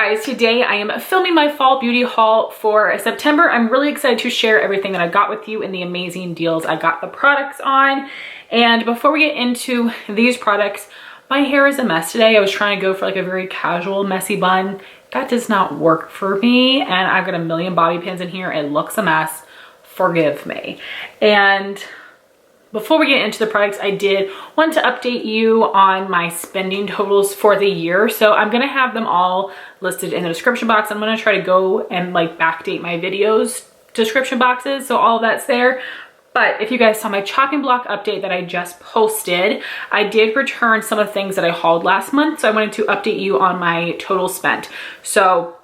guys, today I am filming my fall beauty haul for September. I'm really excited to share everything that I got with you and the amazing deals I got the products on. And before we get into these products, my hair is a mess today. I was trying to go for like a very casual messy bun. That does not work for me, and I've got a million bobby pins in here. It looks a mess. Forgive me. And before we get into the products, I did want to update you on my spending totals for the year. So I'm going to have them all listed in the description box. I'm going to try to go and like backdate my videos description boxes, so all of that's there. But if you guys saw my chopping block update that I just posted, I did return some of the things that I hauled last month. So I wanted to update you on my total spent. So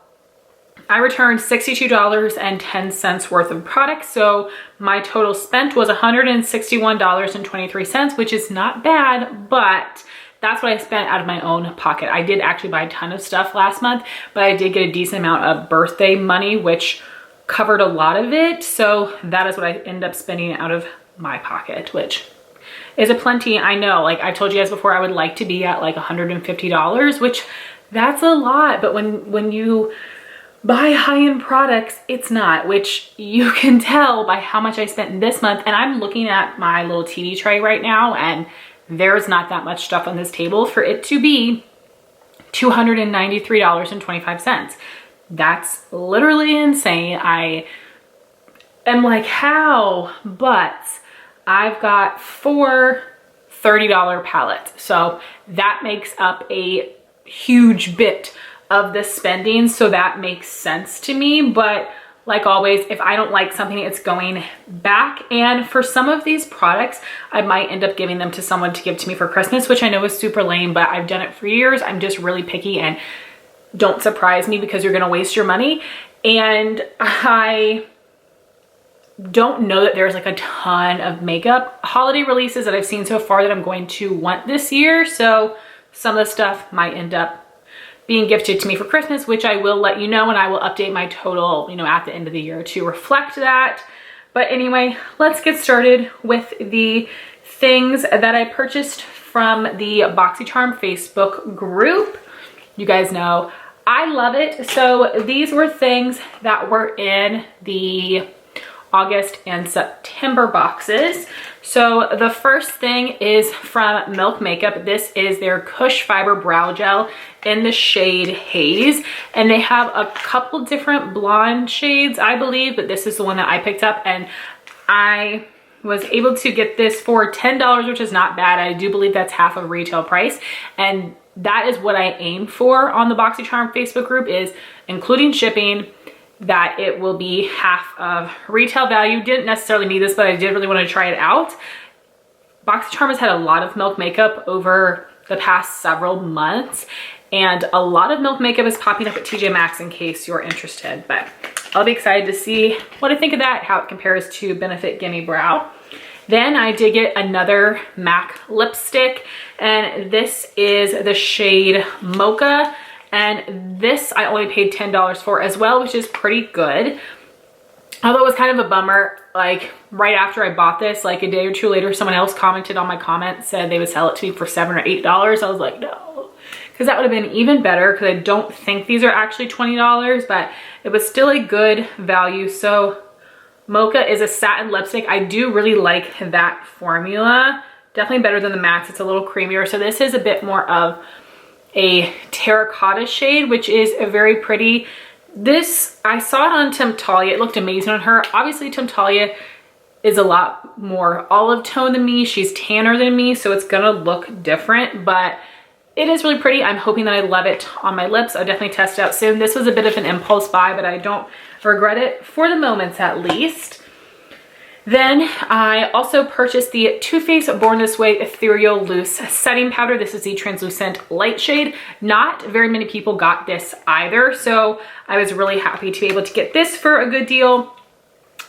I returned $62.10 worth of products. So my total spent was $161.23, which is not bad, but that's what I spent out of my own pocket. I did actually buy a ton of stuff last month, but I did get a decent amount of birthday money, which covered a lot of it. So that is what I ended up spending out of my pocket, which is a plenty. I know, like I told you guys before, I would like to be at like $150, which that's a lot. But when you buy high-end products, it's not, which you can tell by how much I spent this month. And I'm looking at my little TV tray right now, and there's not that much stuff on this table for it to be $293.25. That's literally insane. I am like, how? But I've got 4 $30 palettes. So that makes up a huge bit of the spending, so that makes sense to me. But like always, if I don't like something, it's going back. And for some of these products, I might end up giving them to someone to give to me for Christmas, which I know is super lame, but I've done it for years. I'm just really picky, and don't surprise me because you're gonna waste your money. And I don't know that there's like a ton of makeup holiday releases that I've seen so far that I'm going to want this year. So some of the stuff might end up being gifted to me for Christmas, which I will let you know, and I will update my total, at the end of the year to reflect that. But anyway, let's get started with the things that I purchased from the BoxyCharm Facebook group. You guys know I love it. So these were things that were in the August and September boxes. So the first thing is from Milk Makeup. This is their Kush Fiber Brow Gel in the shade Haze. And they have a couple different blonde shades, I believe, but this is the one that I picked up. And I was able to get this for $10, which is not bad. I do believe that's half of retail price. And that is what I aim for on the BoxyCharm Facebook group, is including shipping, that it will be half of retail value. Didn't necessarily need this, but I did really want to try it out. BoxyCharm has had a lot of Milk Makeup over the past several months, and a lot of Milk Makeup is popping up at TJ Maxx in case you're interested. But I'll be excited to see what I think of that, how it compares to Benefit Gimme Brow. Then I did get another MAC lipstick, and this is the shade Mocha. And this I only paid $10 for as well, which is pretty good. Although it was kind of a bummer, like right after I bought this, like a day or two later, someone else commented on my comment, said they would sell it to me for $7 or $8. I was like, no, because that would have been even better, because I don't think these are actually $20, but it was still a good value. So Mocha is a satin lipstick. I do really like that formula. Definitely better than the MACs. It's a little creamier. So this is a bit more of a terracotta shade, which is a very pretty. This, I saw it on Temptalia. It looked amazing on her. Obviously Temptalia is a lot more olive tone than me. She's tanner than me, so it's gonna look different, but it is really pretty. I'm hoping that I love it on my lips. I'll definitely test it out soon. This was a bit of an impulse buy, but I don't regret it, for the moments at least. Then I also purchased the Too Faced Born This Way Ethereal Loose Setting Powder. This is the translucent light shade. Not very many people got this either, so I was really happy to be able to get this for a good deal.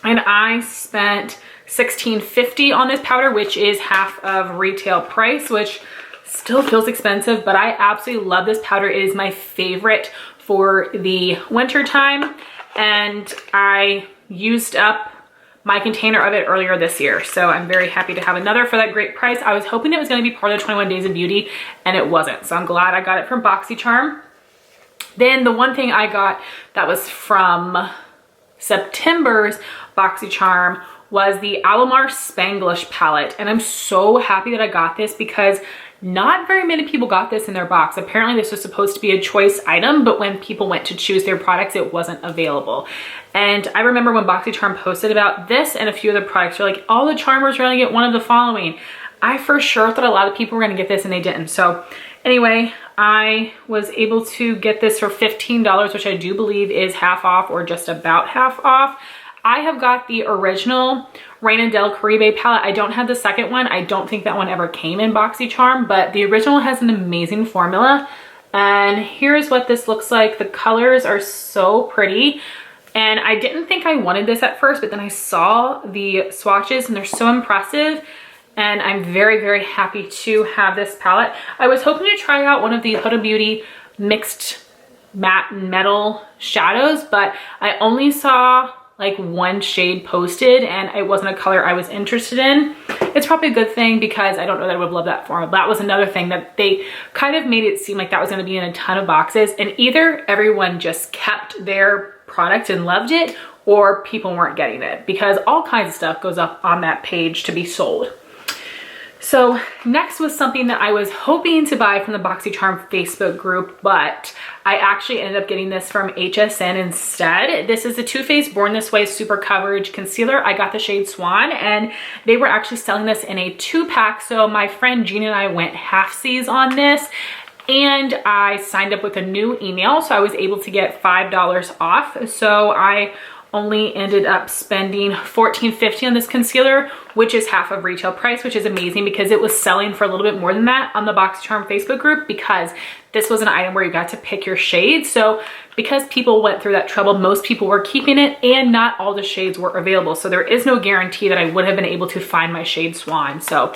And I spent $16.50 on this powder, which is half of retail price, which still feels expensive, but I absolutely love this powder. It is my favorite for the winter time, and I used up my container of it earlier this year, so I'm very happy to have another for that great price. I was hoping it was going to be part of the 21 Days of Beauty, and it wasn't, so I'm glad I got it from BoxyCharm. Then the one thing I got that was from September's BoxyCharm was the Alamar Spanglish palette. And I'm so happy that I got this because not very many people got this in their box. Apparently this was supposed to be a choice item, but when people went to choose their products, it wasn't available. And I remember when BoxyCharm posted about this and a few other products, they're like, all the charmers are gonna get one of the following. I for sure thought a lot of people were gonna get this and they didn't. So anyway, I was able to get this for $15, which I do believe is half off or just about half off. I have got the original Reina del Caribe palette. I don't have the second one. I don't think that one ever came in BoxyCharm, but the original has an amazing formula. And here's what this looks like. The colors are so pretty. And I didn't think I wanted this at first, but then I saw the swatches and they're so impressive. And I'm very, very happy to have this palette. I was hoping to try out one of the Huda Beauty mixed matte and metal shadows, but I only saw like one shade posted and it wasn't a color I was interested in. It's probably a good thing because I don't know that I would love that formula. That was another thing that they kind of made it seem like that was gonna be in a ton of boxes, and either everyone just kept their product and loved it or people weren't getting it, because all kinds of stuff goes up on that page to be sold. So next was something that I was hoping to buy from the BoxyCharm Facebook group, but I actually ended up getting this from HSN instead. This is the Too Faced Born This Way Super Coverage Concealer. I got the shade Swan, and they were actually selling this in a 2-pack. So my friend Jean and I went halfsies on this, and I signed up with a new email, so I was able to get $5 off. So I only ended up spending $14.50 on this concealer, which is half of retail price, which is amazing because it was selling for a little bit more than that on the BoxyCharm Facebook group, because this was an item where you got to pick your shade. So because people went through that trouble, most people were keeping it and not all the shades were available. So there is no guarantee that I would have been able to find my shade Swan. So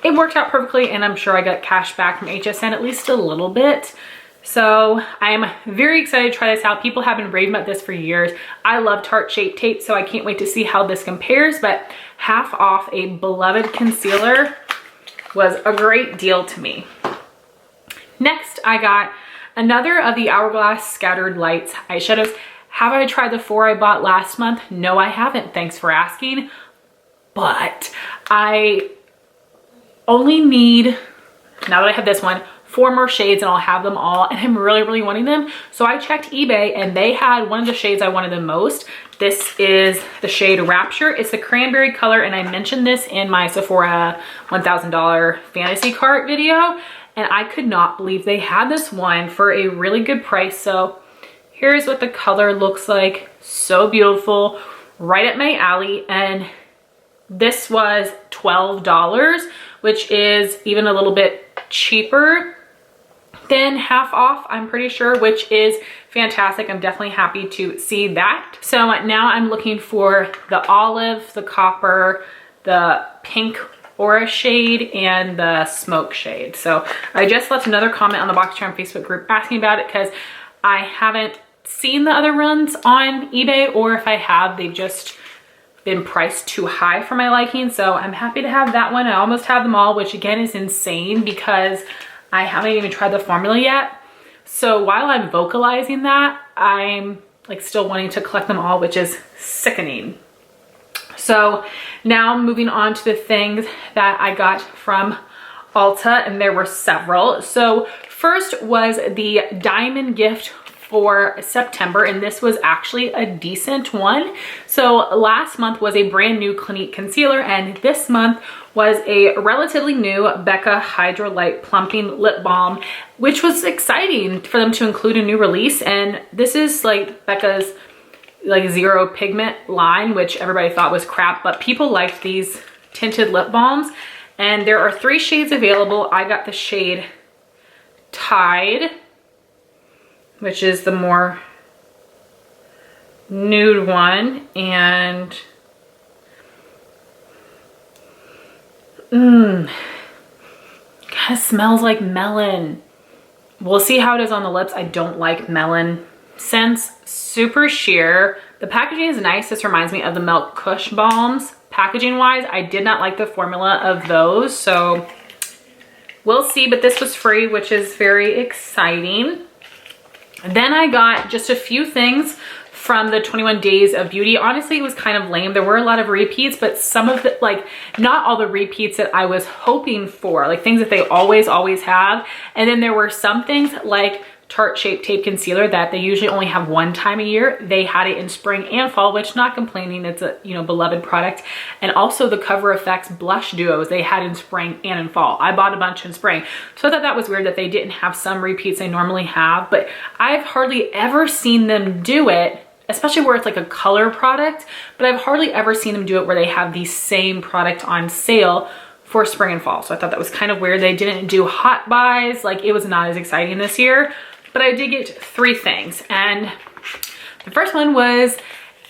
it worked out perfectly, and I'm sure I got cash back from HSN, at least a little bit. So I'm very excited to try this out. People have been raving about this for years. I love Tarte Shape Tape, so I can't wait to see how this compares, but half off a beloved concealer was a great deal to me. Next, I got another of the Hourglass Scattered Lights eyeshadows. Have I tried the 4 I bought last month? No, I haven't. Thanks for asking. But I only need, now that I have this one, 4 more shades and I'll have them all, and I'm really, really wanting them. So I checked eBay and they had one of the shades I wanted the most. This is the shade Rapture. It's the cranberry color, and I mentioned this in my Sephora $1,000 fantasy cart video, and I could not believe they had this one for a really good price. So here's what the color looks like. So beautiful, right at my alley. And this was $12, which is even a little bit cheaper than half off, I'm pretty sure, which is fantastic. I'm definitely happy to see that. So now I'm looking for the olive, the copper, the pink aura shade, and the smoke shade. So I just left another comment on the BoxyCharm Facebook group asking about it because I haven't seen the other ones on eBay, or if I have, they've just been priced too high for my liking. So I'm happy to have that one. I almost have them all, which again is insane because I haven't even tried the formula yet. So while I'm vocalizing that, I'm like still wanting to collect them all, which is sickening. So now moving on to the things that I got from Ulta, and there were several. So first was the diamond gift for September, and this was actually a decent one. So last month was a brand new Clinique concealer, and this month was a relatively new Becca Hydra Light Plumping Lip Balm, which was exciting for them to include a new release. And this is like Becca's like zero pigment line, which everybody thought was crap, but people liked these tinted lip balms. And there are 3 shades available. I got the shade Tide, which is the more nude one, and kind of smells like melon. We'll see how it is on the lips. I don't like melon scents. Super sheer. The packaging is nice. This reminds me of the Milk Kush balms. Packaging wise, I did not like the formula of those, so we'll see, but this was free, which is very exciting. Then I got just a few things from the 21 Days of Beauty. Honestly, it was kind of lame. There were a lot of repeats, but some of the, like, not all the repeats that I was hoping for, like things that they always have. And then there were some things like Tarte Shape Tape Concealer that they usually only have one time a year. They had it in spring and fall, which, not complaining, it's a, you know, beloved product. And also the Cover FX blush duos they had in spring and in fall. I bought a bunch in spring. So I thought that was weird that they didn't have some repeats they normally have, but I've hardly ever seen them do it, especially where it's like a color product, but I've hardly ever seen them do it where they have the same product on sale for spring and fall. So I thought that was kind of weird. They didn't do hot buys. Like, it was not as exciting this year. But I did get 3 things, and the first one was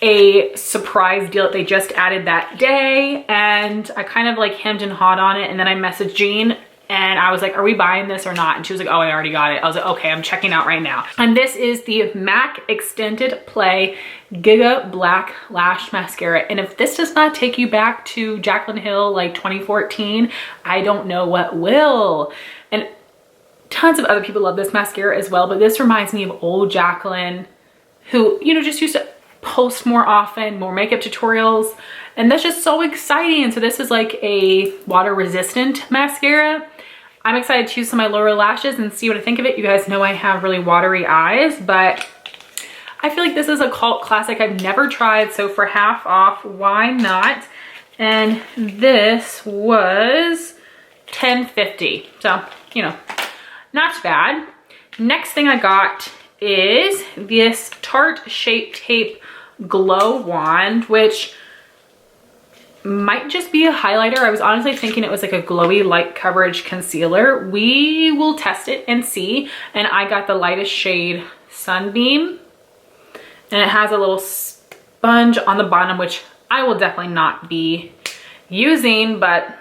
a surprise deal that they just added that day, and I kind of like hemmed and hawed on it, and then I messaged Jean and I was like, are we buying this or not? And she was like, oh, I already got it. I was like, okay, I'm checking out right now. And this is the MAC Extended Play Gigablack Lash Mascara. And if this does not take you back to Jaclyn Hill like 2014, I don't know what will. And tons of other people love this mascara as well, but this reminds me of old Jaclyn, who, you know, just used to post more often, more makeup tutorials, and that's just so exciting. So this is like a water resistant mascara. I'm excited to use some of my lower lashes and see what I think of it. You guys know I have really watery eyes, but I feel like this is a cult classic I've never tried, so for half off, why not? And this was $10.50, so, you know, not bad. Next thing I got is this Tarte Shape Tape Glow Wand, which might just be a highlighter. I was honestly thinking it was like a glowy light coverage concealer. We will test it and see. And I got the lightest shade Sunbeam, and it has a little sponge on the bottom, which I will definitely not be using, but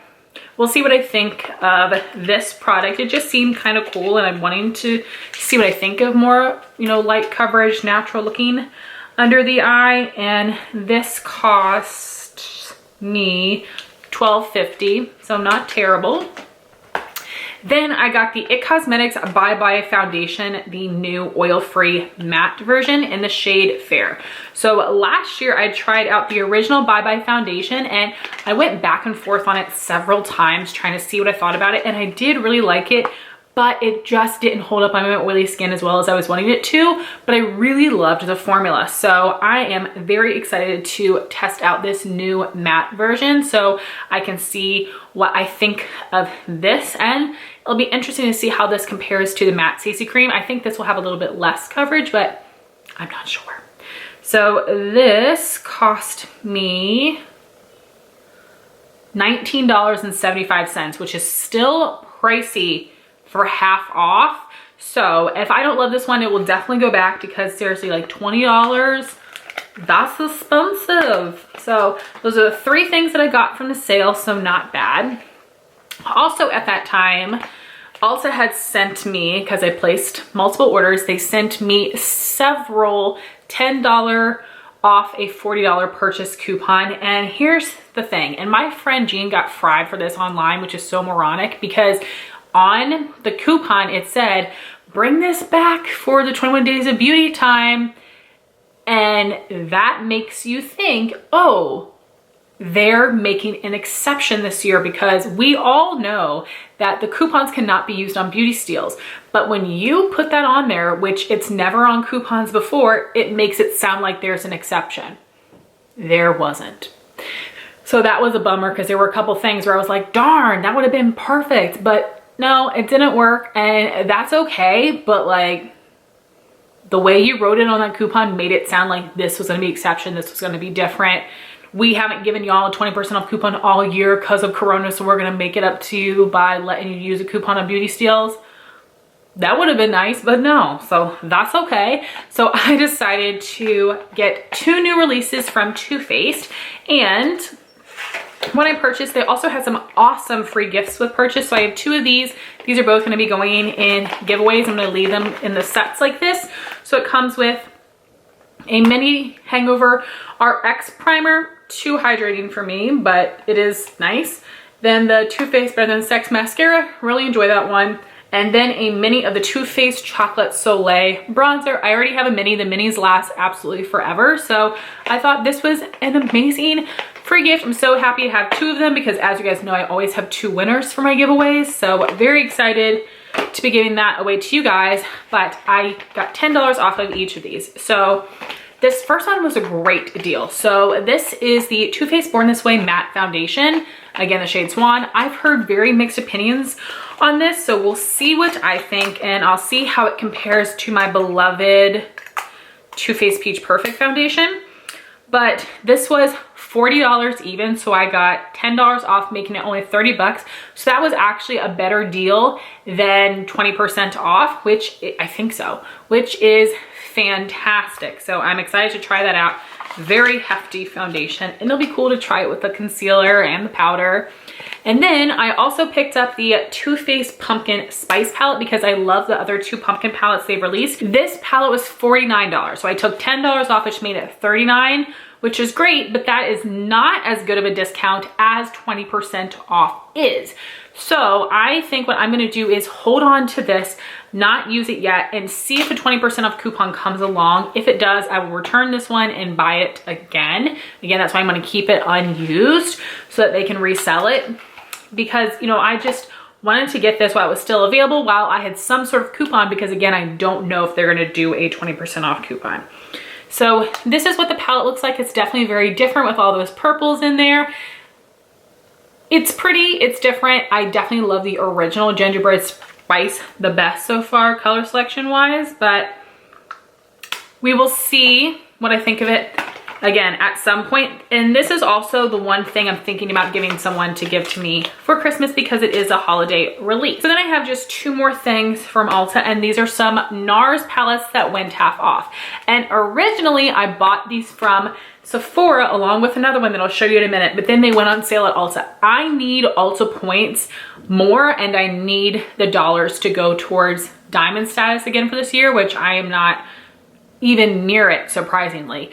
we'll see what I think of this product. It just seemed kind of cool, and I'm wanting to see what I think of more, you know, light coverage, natural looking under the eye. And this cost me $12.50, so not terrible. Then I got the IT Cosmetics Bye Bye Foundation, the new oil-free matte version in the shade Fair. So last year I tried out the original Bye Bye Foundation, and I went back and forth on it several times trying to see what I thought about it, and I did really like it, but it just didn't hold up on my oily skin as well as I was wanting it to, but I really loved the formula. So I am very excited to test out this new matte version so I can see what I think of this, and it'll be interesting to see how this compares to the matte CC cream. I think this will have a little bit less coverage, but I'm not sure. So this cost me $19.75, which is still pricey for half off. So if I don't love this one, it will definitely go back, because seriously, like $20, that's expensive. So those are the 3 things that I got from the sale, so not bad. Also at that time, Ulta had sent me, because I placed multiple orders, they sent me several $10 off a $40 purchase coupon. And here's the thing, and my friend Jean got fried for this online, which is so moronic, because on the coupon it said, bring this back for the 21 Days of Beauty time. And that makes you think, oh, they're making an exception this year, because we all know that the coupons cannot be used on beauty steals. But when you put that on there, which it's never on coupons before, it makes it sound like there's an exception. There wasn't. So that was a bummer, because there were a couple things where I was like, darn, that would have been perfect. But no, it didn't work, and that's okay. But like, the way you wrote it on that coupon made it sound like this was going to be exception, this was going to be different. We haven't given y'all a 20% off coupon all year because of Corona, so we're going to make it up to you by letting you use a coupon on beauty steals. That would have been nice, but no, so that's okay. So I decided to get 2 new releases from Too Faced, and when I purchased, they also had some awesome free gifts with purchase. So I have 2 of these. These are both going to be going in giveaways. I'm going to leave them in the sets like this. So it comes with a mini Hangover RX primer, too hydrating for me, but it is nice. Then the Too Faced Better Than Sex mascara, really enjoy that one. and then a mini of the Too Faced Chocolate Soleil bronzer. I already have a mini. The minis last absolutely forever, so I thought this was an amazing free gift. I'm so happy to have 2 of them because, as you guys know, I always have 2 winners for my giveaways, so very excited to be giving that away to you guys. But I got $10 off of each of these. So this first one was a great deal. So this is the Too Faced Born This Way Matte Foundation. Again, the shade Swan. I've heard very mixed opinions on this, so we'll see what I think, and I'll see how it compares to my beloved Too Faced Peach Perfect foundation. But this was $40 even, so I got $10 off, making it only 30 bucks. So that was actually a better deal than 20% off, which I think so, which is fantastic. So I'm excited to try that out. Very hefty foundation, and it'll be cool to try it with the concealer and the powder. And then I also picked up the Too Faced Pumpkin Spice Palette because I love the other 2 pumpkin palettes they've released. This palette was $49, so I took $10 off, which made it $39, which is great, but that is not as good of a discount as 20% off is. So I think what I'm gonna do is hold on to this, not use it yet, and see if a 20% off coupon comes along. If it does, I will return this one and buy it again. Again, that's why I'm gonna keep it unused so that they can resell it. Because, you know, I just wanted to get this while it was still available, while I had some sort of coupon, because again, I don't know if they're gonna do a 20% off coupon. So this is what the palette looks like. It's definitely very different with all those purples in there. It's pretty, it's different. I definitely love the original Gingerbread Spice the best so far, color selection wise, but we will see what I think of it again at some point. And this is also the one thing I'm thinking about giving someone to give to me for Christmas because it is a holiday release. So then I have just 2 more things from Ulta, and these are some NARS palettes that went half off. And originally I bought these from Sephora along with another one that I'll show you in a minute, but then they went on sale at Ulta. I need Ulta points more, and I need the dollars to go towards diamond status again for this year, which I am not even near it, surprisingly.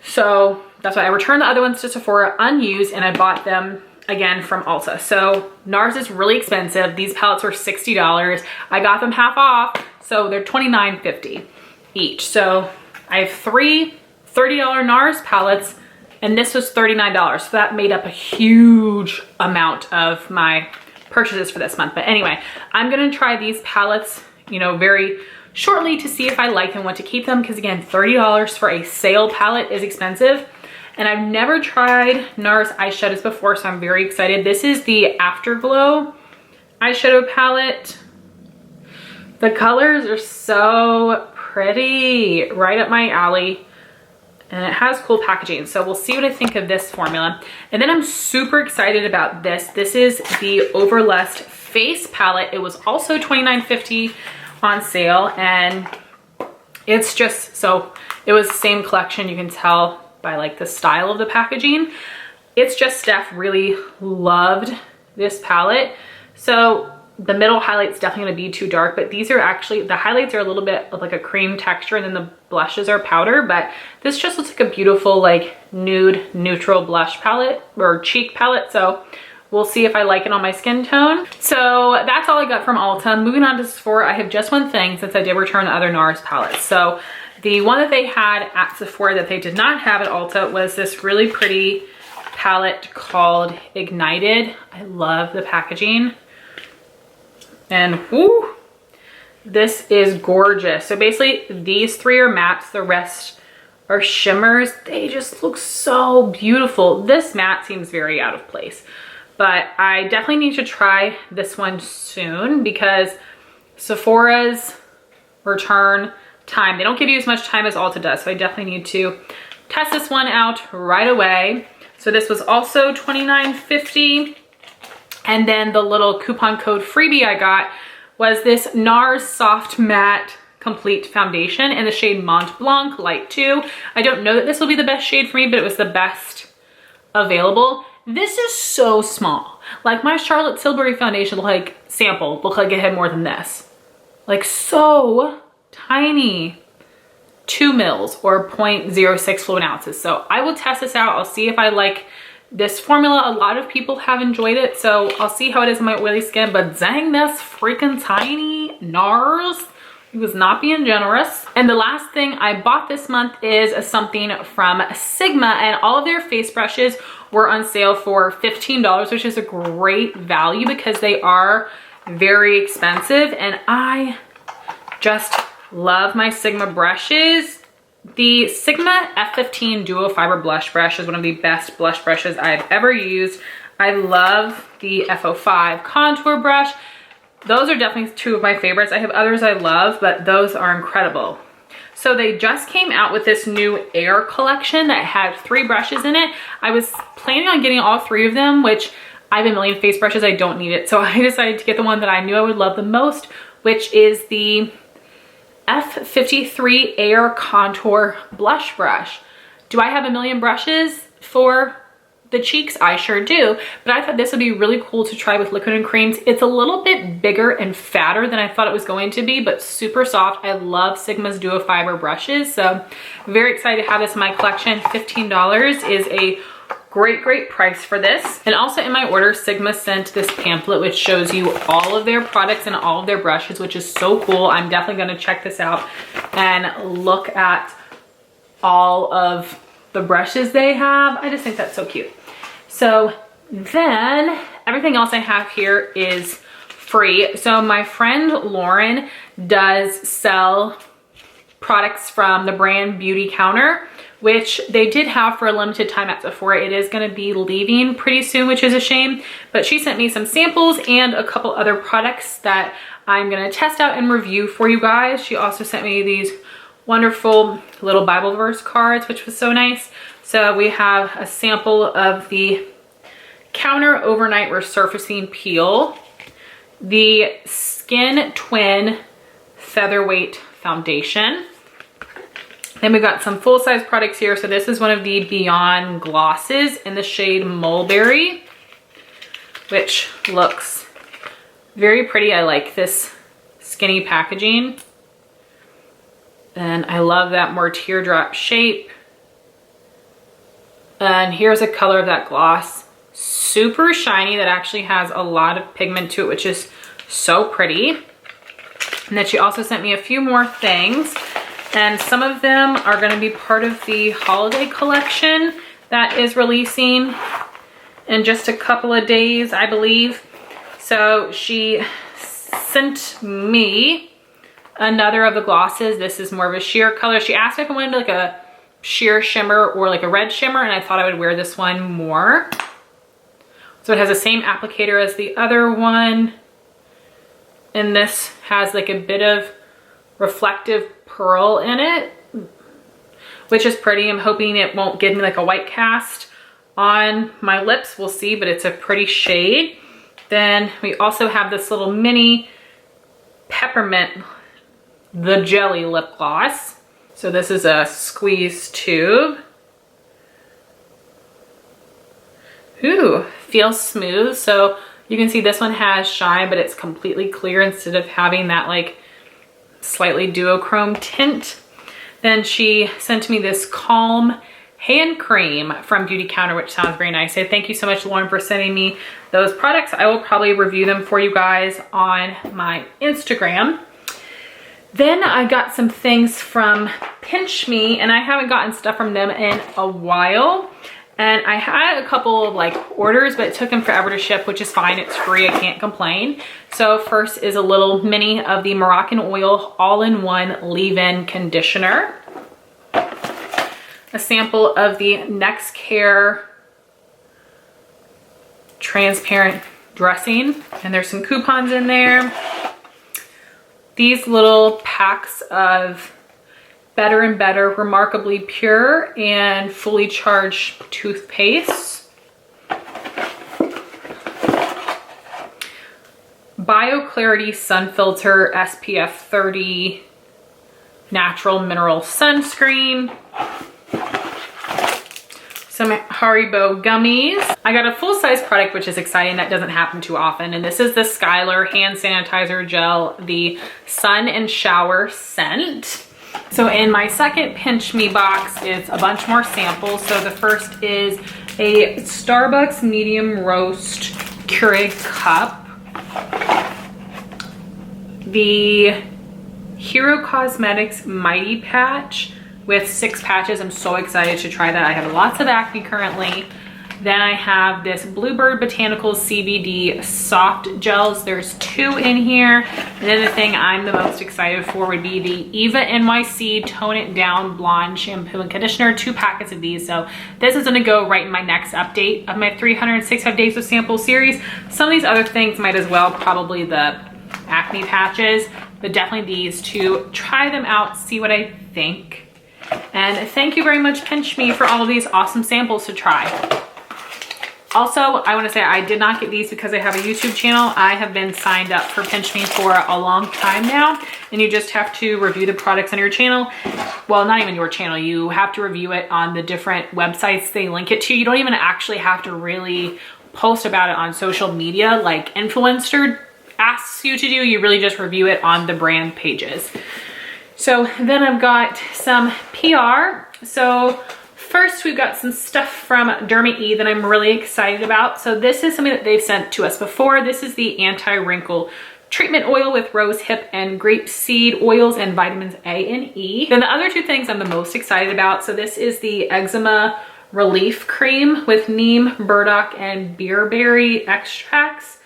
So that's why I returned the other ones to Sephora unused, and I bought them again from Ulta. So NARS is really expensive. These palettes were $60. I got them half off, so they're $29.50 each. So I have 3 $30 NARS palettes, and this was $39. So that made up a huge amount of my purchases for this month. But anyway, I'm gonna try these palettes, you know, very shortly to see if I like and want to keep them, because again, $30 for a sale palette is expensive. And I've never tried NARS eyeshadows before, so I'm very excited. This is the Afterglow eyeshadow palette. The colors are so pretty, right up my alley. And it has cool packaging, so we'll see what I think of this formula. And then I'm super excited about this. This is the Overlust Face Palette. It was also $29.50 on sale, and it's just, so it was the same collection. You can tell by like the style of the packaging. It's just, Steph really loved this palette. So the middle highlight's definitely gonna be too dark, but these are actually, the highlights are a little bit of like a cream texture, and then the blushes are powder, but this just looks like a beautiful like nude neutral blush palette or cheek palette. So we'll see if I like it on my skin tone. So that's all I got from Ulta. Moving on to Sephora, I have just one thing since I did return the other NARS palettes. So the one that they had at Sephora that they did not have at Ulta was this really pretty palette called Ignited. I love the packaging. And whoo, this is gorgeous. So basically these 3 are mattes, the rest are shimmers. They just look so beautiful. This matte seems very out of place, but I definitely need to try this one soon because Sephora's return time, they don't give you as much time as Ulta does. So I definitely need to test this one out right away. So this was also $29.50. And then the little coupon code freebie I got was this NARS Soft Matte Complete Foundation in the shade Mont Blanc Light 2. I don't know that this will be the best shade for me, but it was the best available. This is so small. Like my Charlotte Tilbury foundation like sample looked like it had more than this. Like so tiny. 2 mils or 0.06 fluid ounces. So I will test this out. I'll see if I like this formula. A lot of people have enjoyed it, so I'll see how it is on my oily skin, but dang, that's freaking tiny. NARS, he was not being generous. And the last thing I bought this month is something from Sigma, and all of their face brushes were on sale for $15, which is a great value because they are very expensive, and I just love my Sigma brushes. The Sigma F15 Duo Fiber Blush Brush is one of the best blush brushes I've ever used. I love the F05 Contour Brush. Those are definitely two of my favorites. I have others I love, but those are incredible. So they just came out with this new Air collection that had 3 brushes in it. I was planning on getting all 3 of them, which I have a million face brushes, I don't need it. So I decided to get the one that I knew I would love the most, which is the F53 Air Contour Blush Brush. Do I have a million brushes for the cheeks? I sure do, but I thought this would be really cool to try with liquid and creams. It's a little bit bigger and fatter than I thought it was going to be, but super soft. I love Sigma's Duo Fiber brushes, so very excited to have this in my collection. $15 is a great price for this. And also in my order, Sigma sent this pamphlet which shows you all of their products and all of their brushes, which is so cool. I'm definitely going to check this out and look at all of the brushes they have. I just think that's so cute. So then everything else I have here is free. So my friend Lauren does sell products from the brand Beauty Counter, which they did have for a limited time at Sephora. It is going to be leaving pretty soon, which is a shame, but she sent me some samples and a couple other products that I'm going to test out and review for you guys. She also sent me these wonderful little Bible verse cards, which was so nice. So we have a sample of the Counter Overnight Resurfacing Peel, the Skin Twin Featherweight Foundation. Then we've got some full-size products here. So this is one of the Beyond Glosses in the shade Mulberry, which looks very pretty. I like this skinny packaging. And I love that more teardrop shape. And here's a color of that gloss. Super shiny, that actually has a lot of pigment to it, which is so pretty. And then she also sent me a few more things. And some of them are going to be part of the holiday collection that is releasing in just a couple of days, I believe. So she sent me another of the glosses. This is more of a sheer color. She asked if I wanted like a sheer shimmer or like a red shimmer, and I thought I would wear this one more. So it has the same applicator as the other one. And this has like a bit of reflective pearl in it, which is pretty. I'm hoping it won't give me like a white cast on my lips. We'll see, but it's a pretty shade. Then we also have this little mini Peppermint, the jelly lip gloss. So this is a squeeze tube. Ooh, feels smooth. So you can see this one has shine, but it's completely clear instead of having that like slightly duochrome tint. Then she sent me this Calm hand cream from Beauty Counter, which sounds very nice. So thank you so much, Lauren, for sending me those products. I will probably review them for you guys on my Instagram. Then I got some things from Pinch Me, and I haven't gotten stuff from them in a while. And I had a couple of like orders, but it took them forever to ship, which is fine. It's free, I can't complain. So first is a little mini of the Moroccan Oil All-in-One Leave-In Conditioner. A sample of the Next Care Transparent Dressing, and there's some coupons in there. These little packs of Better and Better Remarkably Pure and Fully Charged Toothpaste. BioClarity Sun Filter SPF 30 Natural Mineral Sunscreen. Some Haribo gummies. I got a full-size product, which is exciting. That doesn't happen too often. And this is the Skylar Hand Sanitizer Gel, the Sun and Shower Scent. So in my second Pinch Me box is a bunch more samples. So the first is a Starbucks medium roast Keurig cup, the Hero Cosmetics Mighty Patch with 6 patches. I'm so excited to try that. I have lots of acne currently. Then I have this Bluebird Botanicals CBD soft gels. There's 2 in here. And then the thing I'm the most excited for would be the Eva NYC Tone It Down Blonde Shampoo and Conditioner. 2 packets of these. So this is gonna go right in my next update of my 365 Days of Sample series. Some of these other things might as well, probably the acne patches, but definitely these 2. Try them out, see what I think. And thank you very much, Pinch Me, for all of these awesome samples to try. Also, I want to say I did not get these because I have a YouTube channel. I have been signed up for Pinch Me for a long time now, and you just have to review the products on your channel. Well, not even your channel. You have to review it on the different websites they link it to. You don't even actually have to really post about it on social media like Influencer asks you to do. You really just review it on the brand pages. So then I've got some PR. So first, we've got some stuff from Derma E that I'm really excited about. So this is something that they've sent to us before. This is the Anti-Wrinkle Treatment Oil with rose hip and grapeseed oils and vitamins A and E. Then the other 2 things I'm the most excited about. So this is the Eczema Relief Cream with neem, burdock, and beerberry extracts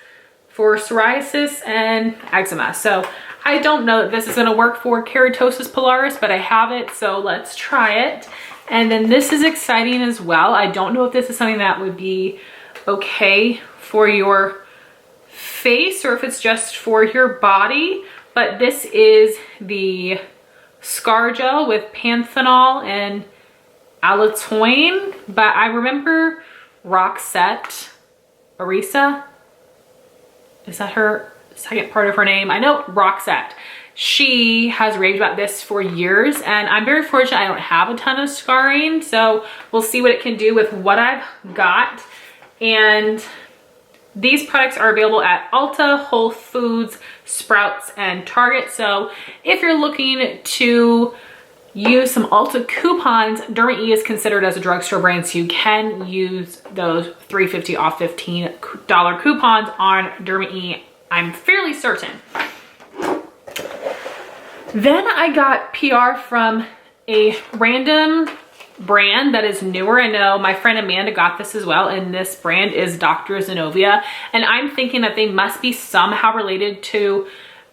for psoriasis and eczema. So I don't know that this is gonna work for keratosis pilaris, but I have it, so let's try it. And then this is exciting as well. I don't know if this is something that would be okay for your face or if it's just for your body, but this is the Scar Gel with panthenol and allantoin. But I remember Roxette Arisa, is that her second part of her name? I know Roxette. She has raved about this for years, and I'm very fortunate I don't have a ton of scarring, so we'll see what it can do with what I've got. And these products are available at Ulta, Whole Foods, Sprouts, and Target. So if you're looking to use some Ulta coupons, Derma E is considered as a drugstore brand, so you can use those $3.50 off $15 coupons on Derma E, I'm fairly certain. Then I got PR from a random brand that is newer. I know my friend Amanda got this as well, and this brand is Dr. Zenobia, and I'm thinking that they must be somehow related to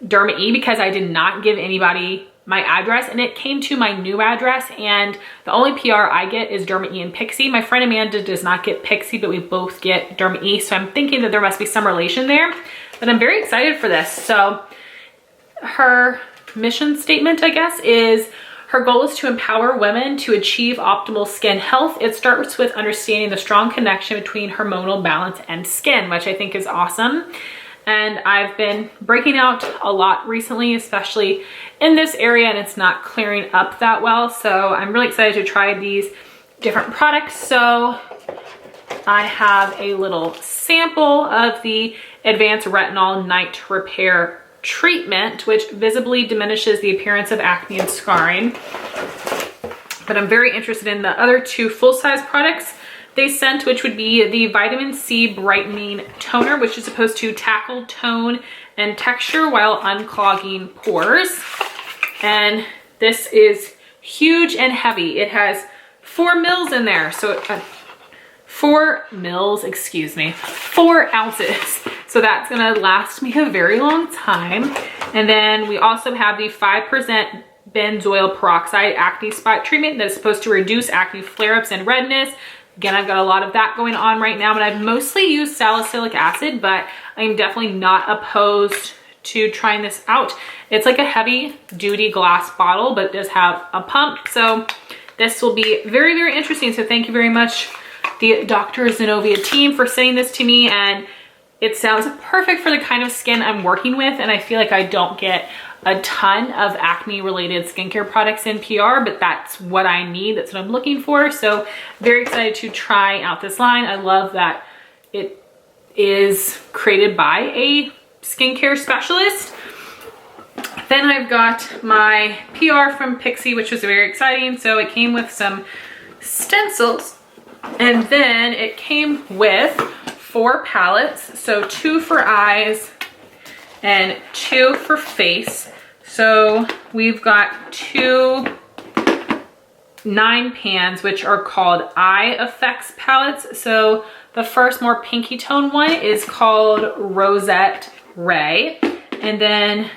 Derma E because I did not give anybody my address, and it came to my new address, and the only PR I get is Derma E and Pixie. My friend Amanda does not get Pixie, but we both get Derma E, so I'm thinking that there must be some relation there, but I'm very excited for this. So her mission statement, I guess, is her goal is to empower women to achieve optimal skin health. It starts with understanding the strong connection between hormonal balance and skin, which I think is awesome. And I've been breaking out a lot recently, especially in this area, and it's not clearing up that well. So I'm really excited to try these different products. So I have a little sample of the Advanced Retinol Night Repair Treatment, which visibly diminishes the appearance of acne and scarring. But I'm very interested in the other 2 full-size products they sent, which would be the Vitamin C Brightening Toner, which is supposed to tackle tone and texture while unclogging pores. And this is huge and heavy. It has 4 mils in there, so 4 mils, excuse me, 4 ounces. So that's gonna last me a very long time. And then we also have the 5% benzoyl peroxide acne spot treatment that is supposed to reduce acne flare-ups and redness. Again, I've got a lot of that going on right now, but I've mostly used salicylic acid, but I'm definitely not opposed to trying this out. It's like a heavy duty glass bottle, but it does have a pump. So this will be very, very interesting. So thank you very much, the Dr. Zenobia team, for sending this to me. And it sounds perfect for the kind of skin I'm working with. And I feel like I don't get a ton of acne related skincare products in PR, but that's what I need. That's what I'm looking for. So very excited to try out this line. I love that it is created by a skincare specialist. Then I've got my PR from Pixie, which was very exciting. So it came with some stencils And then it came with 4 palettes. So 2 for eyes and 2 for face. So we've got 2 9 pans, which are called Eye Effects palettes. So the first more pinky tone one is called Rosette Ray. And then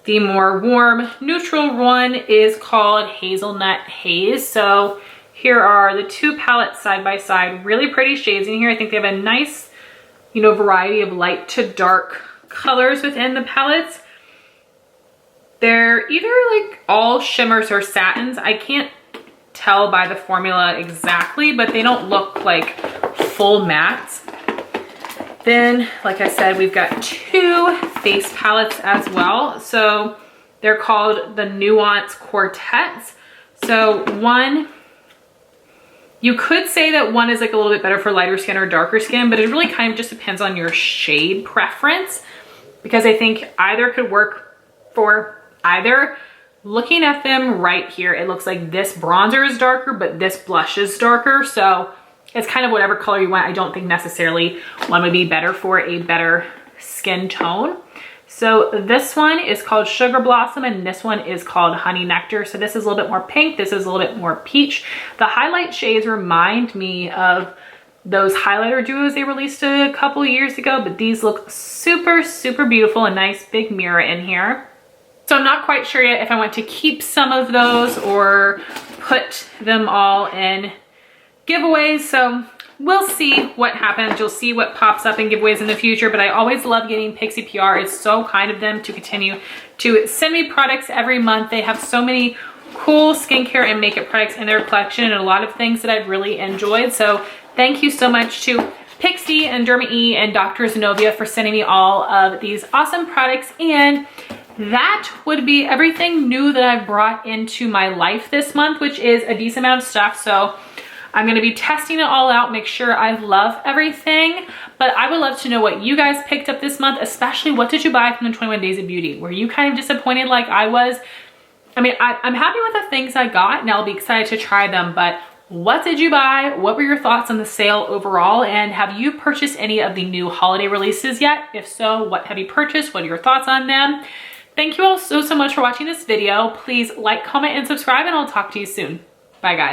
the more warm neutral one is called Hazelnut Haze. So here are the 2 palettes side by side, really pretty shades in here. I think they have a nice, you know, variety of light to dark colors within the palettes. They're either like all shimmers or satins. I can't tell by the formula exactly, but they don't look like full mattes. Then, like I said, we've got 2 face palettes as well. So they're called the Nuance Quartets. So one, you could say that one is like a little bit better for lighter skin or darker skin, but it really kind of just depends on your shade preference, because I think either could work for either. Looking at them right here, it looks like this bronzer is darker, but this blush is darker. So it's kind of whatever color you want. I don't think necessarily one would be better for a better skin tone. So this one is called Sugar Blossom and this one is called Honey Nectar. So this is a little bit more pink. This is a little bit more peach. The highlight shades remind me of those highlighter duos they released a couple years ago, but these look super, super beautiful. A nice big mirror in here. So I'm not quite sure yet if I want to keep some of those or put them all in giveaways. So we'll see what happens. You'll see what pops up in giveaways in the future, but I always love getting Pixie PR. It's so kind of them to continue to send me products every month. They have so many cool skincare and makeup products in their collection and a lot of things that I've really enjoyed. So thank you so much to Pixie and Derma E and Dr. Zenobia for sending me all of these awesome products. And that would be everything new that I've brought into my life this month, which is a decent amount of stuff. So I'm going to be testing it all out, make sure I love everything. But I would love to know what you guys picked up this month, especially what did you buy from the 21 Days of Beauty? Were you kind of disappointed like I was? I mean, I'm happy with the things I got and I'll be excited to try them, but what did you buy? What were your thoughts on the sale overall? And have you purchased any of the new holiday releases yet? If so, what have you purchased? What are your thoughts on them? Thank you all so much for watching this video. Please like, comment, and subscribe, and I'll talk to you soon. Bye, guys.